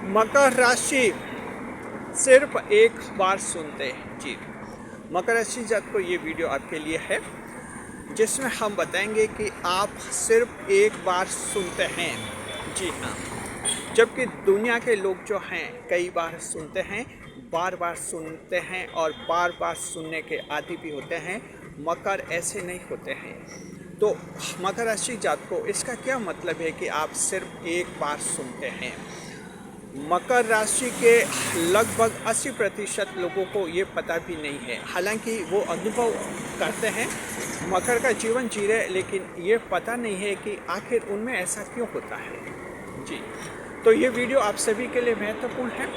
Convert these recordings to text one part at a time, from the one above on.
मकर राशि सिर्फ एक बार सुनते हैं जी। मकर राशि जात को ये वीडियो आपके लिए है जिसमें हम बताएंगे कि आप सिर्फ एक बार सुनते हैं। जी हाँ, जबकि दुनिया के लोग जो हैं कई बार सुनते हैं, बार बार सुनते हैं और बार बार सुनने के आदी भी होते हैं। मकर ऐसे नहीं होते हैं। तो मकर राशि जात को इसका क्या मतलब है कि आप सिर्फ एक बार सुनते हैं। मकर राशि के लगभग 80% लोगों को ये पता भी नहीं है, हालांकि वो अनुभव करते हैं, मकर का जीवन जी रहे, लेकिन ये पता नहीं है कि आखिर उनमें ऐसा क्यों होता है जी। तो ये वीडियो आप सभी के लिए महत्वपूर्ण है।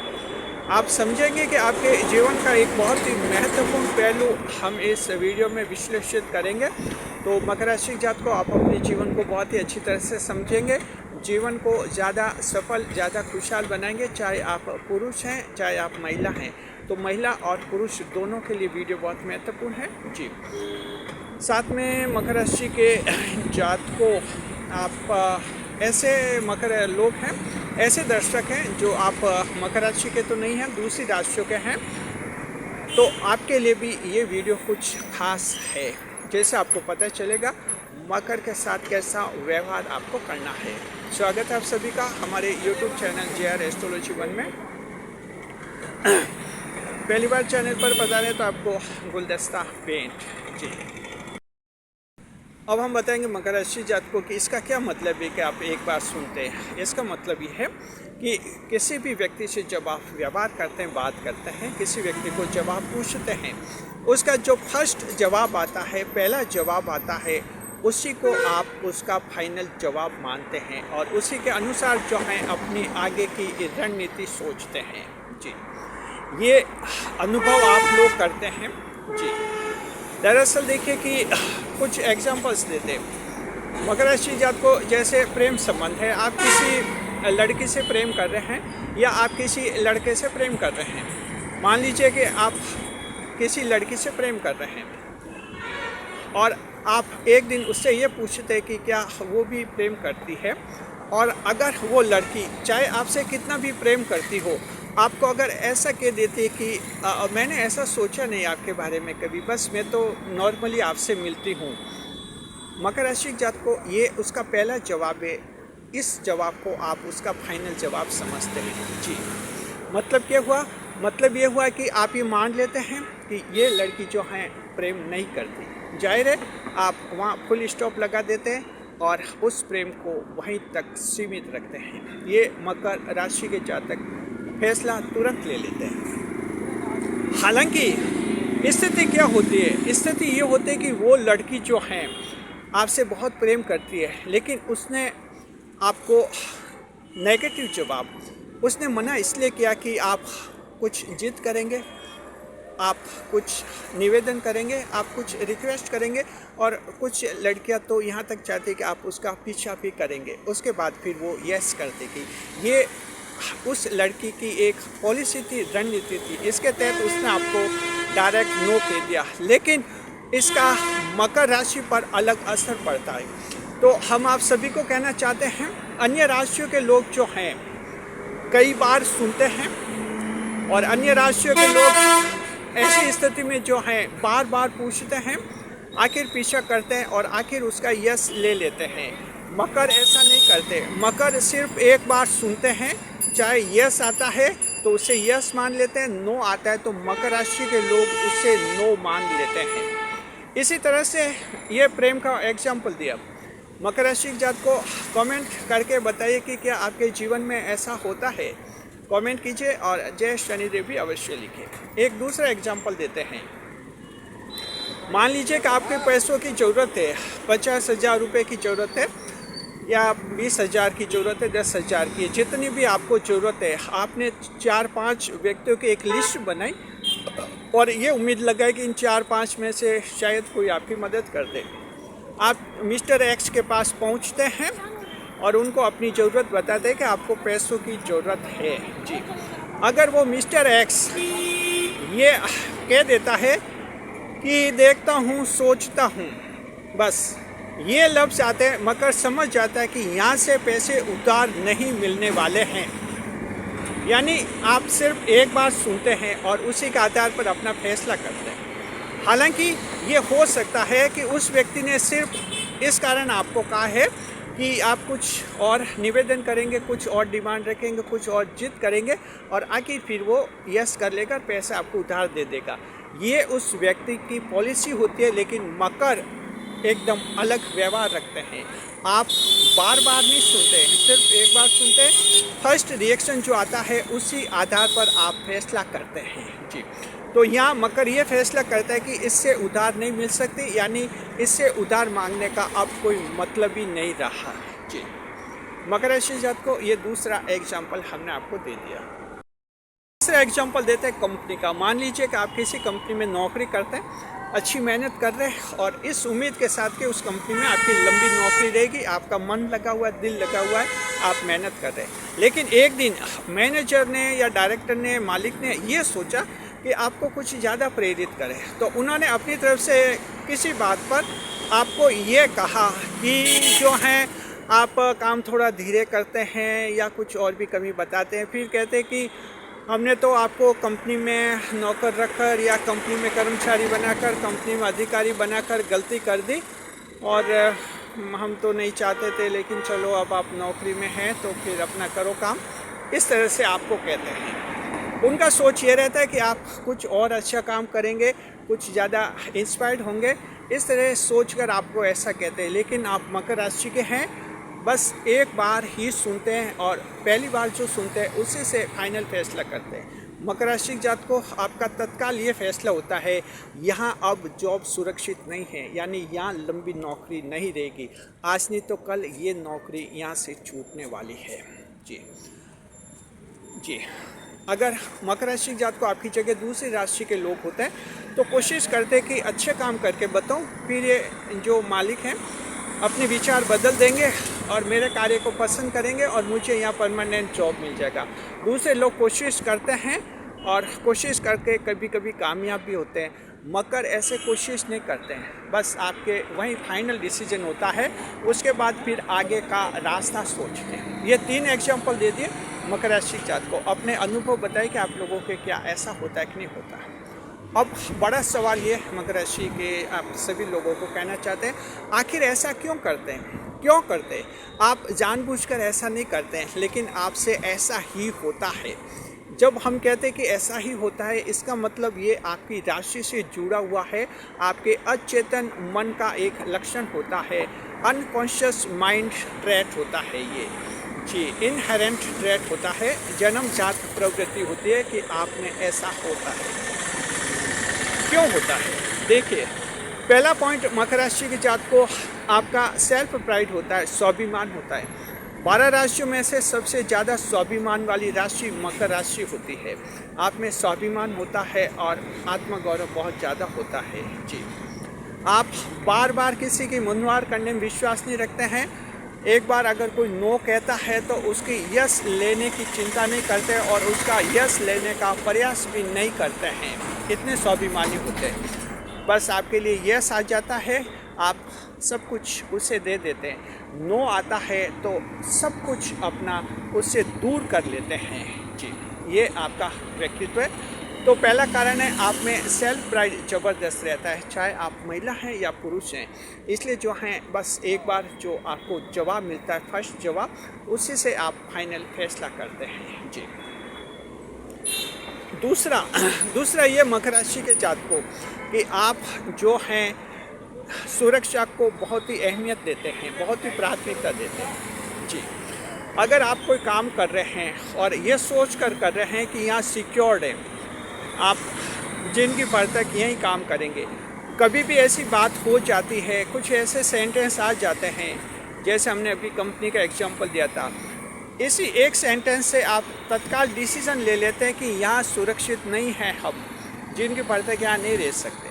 आप समझेंगे कि आपके जीवन का एक बहुत ही महत्वपूर्ण पहलू हम इस वीडियो में विश्लेषित करेंगे। तो मकर राशि जात को आप अपने जीवन को बहुत ही अच्छी तरह से समझेंगे, जीवन को ज़्यादा सफल, ज़्यादा खुशहाल बनाएंगे। चाहे आप पुरुष हैं, चाहे आप महिला हैं, तो महिला और पुरुष दोनों के लिए वीडियो बहुत महत्वपूर्ण है जी। साथ में मकर राशि के जात को आप ऐसे मकर लोग हैं, ऐसे दर्शक हैं जो आप मकर राशि के तो नहीं हैं, दूसरी राशियों के हैं, तो आपके लिए भी ये वीडियो कुछ खास है। जैसे आपको पता चलेगा मकर के साथ कैसा व्यवहार आपको करना है। स्वागत है आप सभी का हमारे YouTube चैनल JR एस्ट्रोलॉजी 1 में। पहली बार चैनल पर पधारे तो आपको गुलदस्ता पेंट जी। अब हम बताएंगे मकर राशि जात को कि इसका क्या मतलब है कि आप एक बार सुनते हैं। इसका मतलब ये है कि किसी भी व्यक्ति से जब आप व्यवहार करते हैं, बात करते हैं, किसी व्यक्ति को जब आप पूछते हैं, उसका जो फर्स्ट जवाब आता है, पहला जवाब आता है, उसी को आप उसका फाइनल जवाब मानते हैं और उसी के अनुसार जो है अपनी आगे की रणनीति सोचते हैं जी। ये अनुभव आप लोग करते हैं जी। दरअसल देखिए कि कुछ एग्जांपल्स देते हैं। मकर राशि जात को जैसे प्रेम संबंध है, आप किसी लड़की से प्रेम कर रहे हैं या आप किसी लड़के से प्रेम कर रहे हैं। मान लीजिए कि आप किसी लड़की से प्रेम कर रहे हैं और आप एक दिन उससे ये पूछते हैं कि क्या वो भी प्रेम करती है, और अगर वो लड़की चाहे आपसे कितना भी प्रेम करती हो, आपको अगर ऐसा कह देती है कि मैंने ऐसा सोचा नहीं आपके बारे में कभी, बस मैं तो नॉर्मली आपसे मिलती हूँ। मकर राशि जात को ये उसका पहला जवाब है, इस जवाब को आप उसका फाइनल जवाब समझते हैं जी। मतलब क्या हुआ? मतलब ये हुआ कि आप ये मान लेते हैं कि ये लड़की जो है प्रेम नहीं करती। जाहिर है आप वहाँ फुल स्टॉप लगा देते हैं और उस प्रेम को वहीं तक सीमित रखते हैं। ये मकर राशि के जातक फैसला तुरंत ले लेते हैं। हालांकि स्थिति क्या होती है? स्थिति ये होती है कि वो लड़की जो है आपसे बहुत प्रेम करती है, लेकिन उसने आपको नेगेटिव जवाब, उसने मना इसलिए किया कि आप कुछ जिद करेंगे, आप कुछ निवेदन करेंगे, आप कुछ रिक्वेस्ट करेंगे, और कुछ लड़कियां तो यहाँ तक चाहती कि आप उसका पीछा भी करेंगे, उसके बाद फिर वो यस कर देगी। ये उस लड़की की एक पॉलिसी थी, रणनीति थी। इसके तहत उसने आपको डायरेक्ट नो कह दिया, लेकिन इसका मकर राशि पर अलग असर पड़ता है। तो हम आप सभी को कहना चाहते हैं, अन्य राशियों के लोग जो हैं कई बार सुनते हैं और अन्य राशियों के लोग ऐसी स्थिति में जो हैं बार बार पूछते हैं, आखिर पीछा करते हैं और आखिर उसका यस ले लेते हैं। मकर ऐसा नहीं करते। मकर सिर्फ एक बार सुनते हैं, चाहे यस आता है तो उसे यस मान लेते हैं, नो आता है तो मकर राशि के लोग उसे नो मान लेते हैं। इसी तरह से ये प्रेम का एग्जाम्पल दिया। मकर राशि जात को कमेंट करके बताइए कि क्या आपके जीवन में ऐसा होता है। कमेंट कीजिए और जय शनिदेव भी अवश्य लिखिए। एक दूसरा एग्जाम्पल देते हैं। मान लीजिए कि आपके पैसों की ज़रूरत है, 50,000 रुपये की ज़रूरत है या 20,000 की ज़रूरत है, 10,000 की, जितनी भी आपको ज़रूरत है। आपने 4-5 व्यक्तियों की एक लिस्ट बनाई और ये उम्मीद लगाई कि इन 4-5 में से शायद कोई आपकी मदद कर दे। आप मिस्टर एक्स के पास पहुंचते हैं और उनको अपनी ज़रूरत बताते हैं कि आपको पैसों की ज़रूरत है जी। अगर वो मिस्टर एक्स ये कह देता है कि देखता हूँ, सोचता हूँ, बस ये लफ्ज़ आते हैं, मकर समझ जाता है कि यहाँ से पैसे उधार नहीं मिलने वाले हैं। यानी आप सिर्फ एक बार सुनते हैं और उसी के आधार पर अपना फैसला करते हैं। हालांकि ये हो सकता है कि उस व्यक्ति ने सिर्फ इस कारण आपको कहा है कि आप कुछ और निवेदन करेंगे, कुछ और डिमांड रखेंगे, कुछ और जिद करेंगे और आखिर फिर वो यस कर लेकर पैसा आपको उधार दे देगा। ये उस व्यक्ति की पॉलिसी होती है, लेकिन मकर एकदम अलग व्यवहार रखते हैं। आप बार बार नहीं सुनते, सिर्फ एक बार सुनते हैं। फर्स्ट रिएक्शन जो आता है उसी आधार पर आप फैसला करते हैं जी। तो यहाँ मकर ये फैसला करता है कि इससे उधार नहीं मिल सकती, यानी इससे उधार मांगने का अब कोई मतलब ही नहीं रहा जी। मकर राशि जात को ये दूसरा एग्जाम्पल हमने आपको दे दिया। तीसरा एग्जाम्पल देते हैं कंपनी का। मान लीजिए कि आप किसी कंपनी में नौकरी करते हैं, अच्छी मेहनत कर रहे हैं और इस उम्मीद के साथ कि उस कंपनी में आपकी लंबी नौकरी रहेगी, आपका मन लगा हुआ है, दिल लगा हुआ है, आप मेहनत कर रहे हैं। लेकिन एक दिन मैनेजर ने या डायरेक्टर ने, मालिक ने ये सोचा कि आपको कुछ ज़्यादा प्रेरित करें, तो उन्होंने अपनी तरफ से किसी बात पर आपको ये कहा कि जो है आप काम थोड़ा धीरे करते हैं या कुछ और भी कमी बताते हैं। फिर कहते हैं कि हमने तो आपको कंपनी में नौकर रखकर या कंपनी में कर्मचारी बनाकर, कंपनी में अधिकारी बनाकर गलती कर दी और हम तो नहीं चाहते थे, लेकिन चलो अब आप नौकरी में हैं तो फिर अपना करो काम। इस तरह से आपको कहते हैं। उनका सोच ये रहता है कि आप कुछ और अच्छा काम करेंगे, कुछ ज़्यादा इंस्पायर्ड होंगे, इस तरह सोचकर आपको ऐसा कहते हैं। लेकिन आप मकर राशि के हैं, बस एक बार ही सुनते हैं और पहली बार जो सुनते हैं उसी से फाइनल फैसला करते हैं। मकर राशि जात को आपका तत्काल ये फैसला होता है, यहाँ अब जॉब सुरक्षित नहीं है, यानी यहाँ लंबी नौकरी नहीं रहेगी, आज नहीं तो कल ये नौकरी यहाँ से छूटने वाली है जी। जी, अगर मकर राशि जात को आपकी जगह दूसरी राशि के लोग होते हैं तो कोशिश करते हैं कि अच्छे काम करके बताऊं, फिर ये जो मालिक हैं अपने विचार बदल देंगे और मेरे कार्य को पसंद करेंगे और मुझे यहाँ परमानेंट जॉब मिल जाएगा। दूसरे लोग कोशिश करते हैं और कोशिश करके कभी कभी कामयाब भी होते हैं। मकर ऐसे कोशिश नहीं करते हैं, बस आपके वही फाइनल डिसीजन होता है, उसके बाद फिर आगे का रास्ता सोचते हैं। ये 3 एग्जाम्पल दे दिए मकर राशि जात को। अपने अनुभव बताइए कि आप लोगों के क्या ऐसा होता है कि नहीं होता है। अब बड़ा सवाल ये मकर राशि के आप सभी लोगों को कहना चाहते हैं, आखिर ऐसा क्यों करते हैं? क्यों करते हैं? आप जानबूझकर ऐसा नहीं करते हैं, लेकिन आपसे ऐसा ही होता है। जब हम कहते हैं कि ऐसा ही होता है, इसका मतलब ये आपकी राशि से जुड़ा हुआ है, आपके अचेतन मन का एक लक्षण होता है, अनकॉन्शियस माइंड ट्रैट होता है ये जी, इनहेरेंट ट्रैट होता है, जन्मजात प्रवृत्ति होती है कि आप में ऐसा होता है। क्यों होता है? देखिए, पहला पॉइंट, मकर राशि के जात को आपका सेल्फ प्राइड होता है, स्वाभिमान होता है। 12 राशियों में से सबसे ज़्यादा स्वाभिमान वाली राशि मकर राशि होती है। आप में स्वाभिमान होता है और आत्मगौरव बहुत ज़्यादा होता है जी। आप बार बार किसी की मुनवार करने में विश्वास नहीं रखते हैं। एक बार अगर कोई नो कहता है तो उसकी यस लेने की चिंता नहीं करते और उसका यस लेने का प्रयास भी नहीं करते हैं। इतने स्वाभिमानी होते हैं। बस आपके लिए यस आ जाता है, आप सब कुछ उसे दे देते हैं। नो आता है तो सब कुछ अपना उससे दूर कर लेते हैं जी। ये आपका व्यक्तित्व है। तो पहला कारण है, आप में सेल्फ प्राइड ज़बरदस्त रहता है, चाहे आप महिला हैं या पुरुष हैं। इसलिए जो हैं, बस एक बार जो आपको जवाब मिलता है, फर्स्ट जवाब, उसी से आप फाइनल फैसला करते हैं जी। दूसरा ये मकर राशि के जात को कि आप जो हैं सुरक्षा को बहुत ही अहमियत देते हैं, बहुत ही प्राथमिकता देते हैं जी। अगर आप कोई काम कर रहे हैं और ये सोच कर रहे हैं कि यहाँ सिक्योर्ड है, आप जिनकी भर तक यहीं काम करेंगे, कभी भी ऐसी बात हो जाती है, कुछ ऐसे सेंटेंस आ जाते हैं, जैसे हमने अभी कंपनी का एग्जांपल दिया था, इसी एक सेंटेंस से आप तत्काल डिसीज़न ले लेते हैं कि यहाँ सुरक्षित नहीं है, हम जिनकी भर तक यहाँ नहीं रह सकते।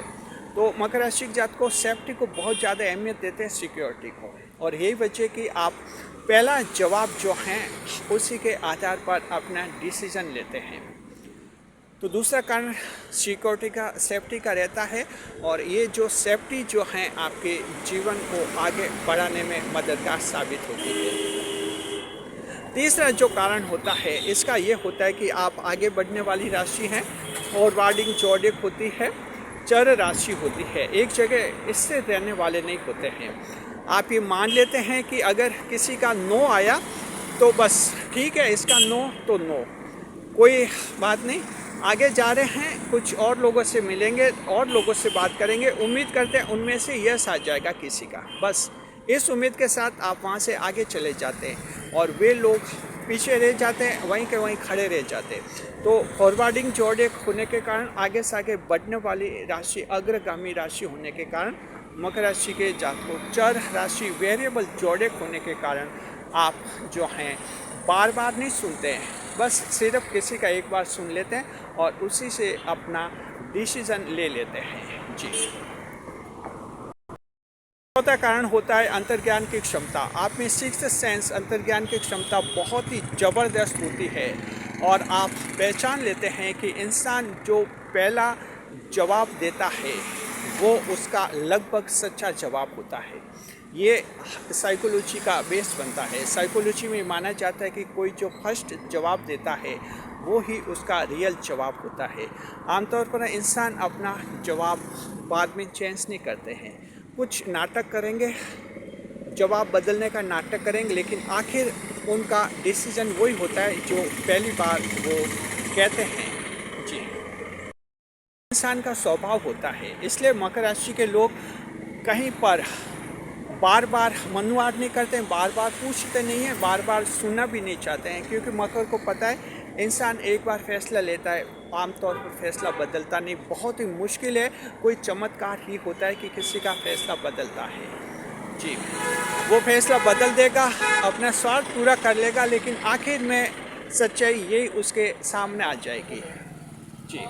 तो मकर राशि जात को सेफ्टी को बहुत ज़्यादा अहमियत देते हैं, सिक्योरिटी को, और यही वजह कि आप पहला जवाब जो हैं उसी के आधार पर अपना डिसीज़न लेते हैं। तो दूसरा कारण सिक्योरिटी का, सेफ्टी का रहता है, और ये जो सेफ्टी जो है आपके जीवन को आगे बढ़ाने में मददगार साबित होती है। तीसरा जो कारण होता है इसका ये होता है कि आप आगे बढ़ने वाली राशि हैं, फॉरवर्डिंग जोडिक होती है, चर राशि होती है, एक जगह इससे रहने वाले नहीं होते हैं। आप ये मान लेते हैं कि अगर किसी का नो आया तो बस ठीक है, इसका नो तो नो, कोई बात नहीं, आगे जा रहे हैं, कुछ और लोगों से मिलेंगे, और लोगों से बात करेंगे, उम्मीद करते हैं उनमें से यस आ जाएगा किसी का, बस इस उम्मीद के साथ आप वहाँ से आगे चले जाते हैं और वे लोग पीछे रह जाते हैं, वहीं के वहीं खड़े रह जाते हैं। तो फॉरवर्डिंग जोडिक होने के कारण, आगे से आगे बढ़ने वाली राशि, अग्रगामी राशि होने के कारण मकर राशि के जातकों, चर राशि वेरिएबल जोडिक होने के कारण आप जो हैं बार बार नहीं सुनते हैं, बस सिर्फ किसी का एक बार सुन लेते हैं और उसी से अपना डिसीजन ले लेते हैं। जी, चौथा कारण होता है अंतर्ज्ञान की क्षमता। आप में सिक्स्थ सेंस, अंतर्ज्ञान की क्षमता बहुत ही ज़बरदस्त होती है और आप पहचान लेते हैं कि इंसान जो पहला जवाब देता है वो उसका लगभग सच्चा जवाब होता है। ये साइकोलॉजी का बेस बनता है। साइकोलॉजी में माना जाता है कि कोई जो फर्स्ट जवाब देता है वो ही उसका रियल जवाब होता है। आमतौर पर इंसान अपना जवाब बाद में चेंज नहीं करते हैं, कुछ नाटक करेंगे, जवाब बदलने का नाटक करेंगे, लेकिन आखिर उनका डिसीजन वही होता है जो पहली बार वो कहते हैं। जी, इंसान का स्वभाव होता है, इसलिए मकर राशि के लोग कहीं पर बार बार मनुवाद नहीं करते हैं, बार बार पूछते नहीं हैं, बार बार सुनना भी नहीं चाहते हैं, क्योंकि मकर को पता है इंसान एक बार फैसला लेता है, आमतौर पर फैसला बदलता नहीं, बहुत ही मुश्किल है, कोई चमत्कार ही होता है कि किसी का फैसला बदलता है। जी, वो फैसला बदल देगा, अपना स्वार्थ पूरा कर लेगा, लेकिन आखिर में सच्चाई यही उसके सामने आ जाएगी। जी,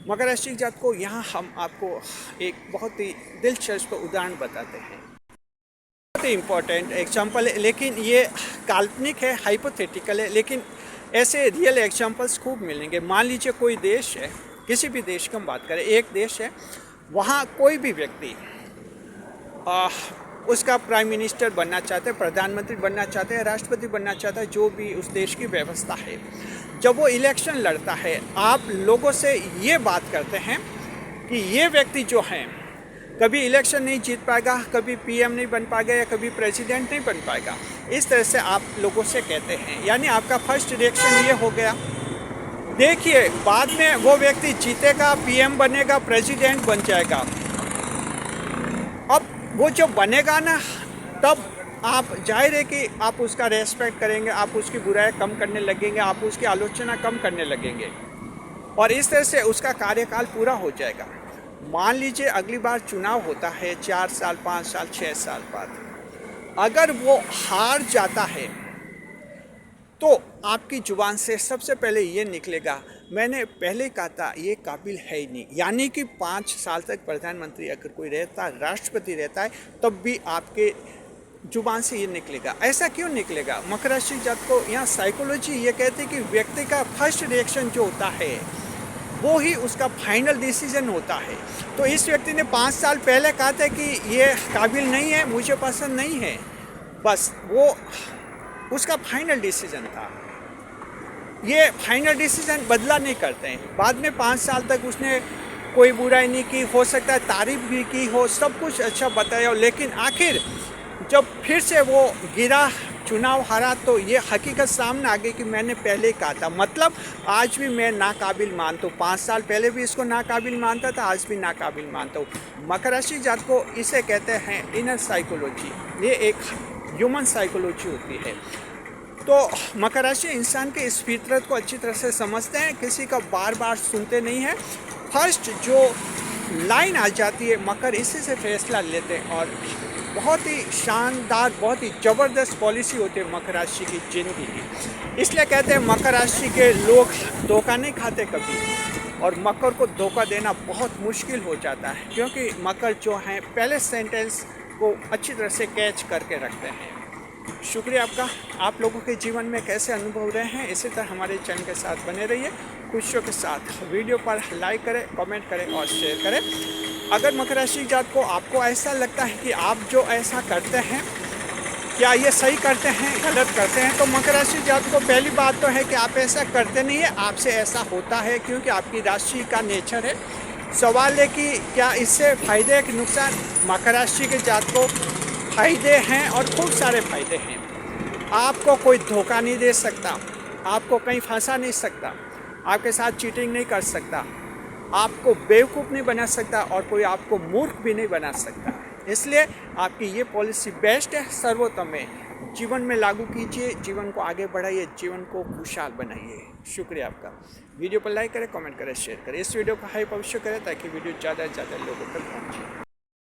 मकर राशि जात को यहाँ हम आपको एक बहुत ही दिलचस्प उदाहरण बताते हैं, बहुत ही इम्पोर्टेंट एग्जाम्पल है, लेकिन ये काल्पनिक है, हाइपोथेटिकल है, लेकिन ऐसे रियल एग्जाम्पल्स खूब मिलेंगे। मान लीजिए कोई देश है, किसी भी देश की हम बात करें, एक देश है, वहाँ कोई भी व्यक्ति उसका प्राइम मिनिस्टर बनना चाहते हैं, प्रधानमंत्री बनना चाहते हैं, राष्ट्रपति बनना चाहता है, जो भी उस देश की व्यवस्था है। जब वो इलेक्शन लड़ता है, आप लोगों से ये बात करते हैं कि ये व्यक्ति जो है कभी इलेक्शन नहीं जीत पाएगा, कभी पीएम नहीं बन पाएगा या कभी प्रेसिडेंट नहीं बन पाएगा, इस तरह से आप लोगों से कहते हैं। यानी आपका फर्स्ट रिएक्शन ये हो गया। देखिए, बाद में वो व्यक्ति जीतेगा, पीएम बनेगा, प्रेसिडेंट बन जाएगा। अब वो जो बनेगा ना, तब आप जाहिर है कि आप उसका रेस्पेक्ट करेंगे, आप उसकी बुराई कम करने लगेंगे, आप उसकी आलोचना कम करने लगेंगे और इस तरह से उसका कार्यकाल पूरा हो जाएगा। मान लीजिए अगली बार चुनाव होता है 4 साल, 5 साल, 6 साल बाद, अगर वो हार जाता है तो आपकी जुबान से सबसे पहले ये निकलेगा, मैंने पहले कहा था ये काबिल है ही नहीं। यानी कि 5 साल तक प्रधानमंत्री अगर कोई रहता, राष्ट्रपति रहता है, तब भी आपके जुबान से ये निकलेगा। ऐसा क्यों निकलेगा? मकर राशि जात को यहाँ साइकोलॉजी ये कहती है कि व्यक्ति का फर्स्ट रिएक्शन जो होता है वो ही उसका फाइनल डिसीजन होता है। तो इस व्यक्ति ने 5 साल पहले कहा था कि ये काबिल नहीं है, मुझे पसंद नहीं है, बस वो उसका फाइनल डिसीजन था। ये फाइनल डिसीजन बदला नहीं करते हैं। बाद में 5 साल तक उसने कोई बुराई नहीं की, हो सकता है तारीफ भी की हो, सब कुछ अच्छा बताया हो, लेकिन आखिर जब फिर से वो गिरा, चुनाव हारा, तो ये हकीकत सामने आ गई कि मैंने पहले ही कहा था। मतलब आज भी मैं नाकाबिल मानता हूँ, 5 साल पहले भी इसको नाकाबिल मानता था, आज भी नाकाबिल मानता हूँ। मकर राशि जात को इसे कहते हैं इनर साइकोलॉजी, ये एक ह्यूमन साइकोलॉजी होती है। तो मकर राशि इंसान के इस फितरत को अच्छी तरह से समझते हैं, किसी का बार बार सुनते नहीं हैं। फर्स्ट जो लाइन आ जाती है, मकर इसी से फैसला लेते हैं और बहुत ही शानदार, बहुत ही ज़बरदस्त पॉलिसी होती है मकर राशि की ज़िंदगी की। इसलिए कहते हैं मकर राशि के लोग धोखा नहीं खाते कभी, और मकर को धोखा देना बहुत मुश्किल हो जाता है, क्योंकि मकर जो हैं पहले सेंटेंस को अच्छी तरह से कैच करके रखते हैं। शुक्रिया आपका। आप लोगों के जीवन में कैसे अनुभव रहे हैं, इसी तरह हमारे चैनल के साथ बने रहिए। खुशियों के साथ वीडियो पर लाइक करें, कमेंट करें और शेयर करें। अगर मकर राशि जात को आपको ऐसा लगता है कि आप जो ऐसा करते हैं क्या ये सही करते हैं, गलत करते हैं? तो मकर राशि जातकों को पहली बात तो है कि आप ऐसा करते नहीं है, आपसे ऐसा होता है क्योंकि आपकी राशि का नेचर है। सवाल है कि क्या इससे फ़ायदे है कि नुकसान? मकर राशि के जातकों को फ़ायदे हैं और खूब सारे फ़ायदे हैं। आपको कोई धोखा नहीं दे सकता, आपको कहीं फंसा नहीं सकता, आपके साथ चीटिंग नहीं कर सकता, आपको बेवकूफ़ नहीं बना सकता और कोई आपको मूर्ख भी नहीं बना सकता। इसलिए आपकी ये पॉलिसी बेस्ट है, सर्वोत्तम है। जीवन में लागू कीजिए, जीवन को आगे बढ़ाइए, जीवन को खुशहाल बनाइए। शुक्रिया आपका। वीडियो पर लाइक करें, कमेंट करें, शेयर करें। इस वीडियो को हाइप अवश्य करें ताकि वीडियो ज़्यादा से ज़्यादा लोगों तक पहुँचे।